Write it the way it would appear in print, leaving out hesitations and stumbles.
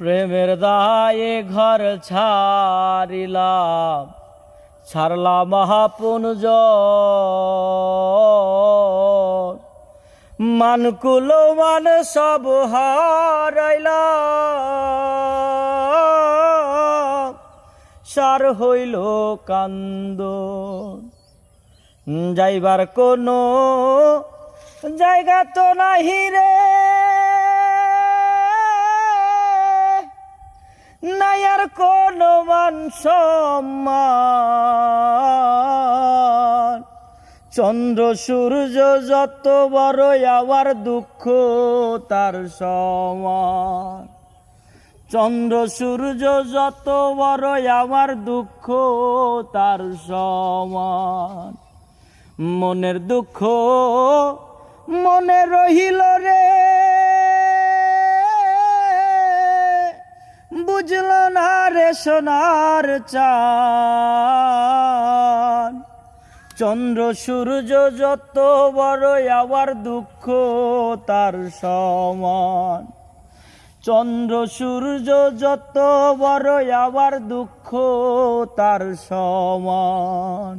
প্রেমের দায়ে ঘর ছাড়িলাম, ছাড়লাম মহাপুঞ্জ মানকুল মান সব হারাইলাম, সার হইল কান্দন। যাইবার কোনো জায়গা তো নাহি রে, নাই আর কোনো মান সম্মান। চন্দ্র সূর্য যত বড় আমার দুঃখ তার সমান। চন্দ্র সূর্য যত বড় আমার দুঃখ তার সমান। মনের দুঃখ মনে রহিল রে, বুঝল না রে সোনার চান। চন্দ্র সূর্য যত বড় আমার দুঃখ তার সমান। চন্দ্র সূর্য যত বড় আমার দুঃখ তার সমান।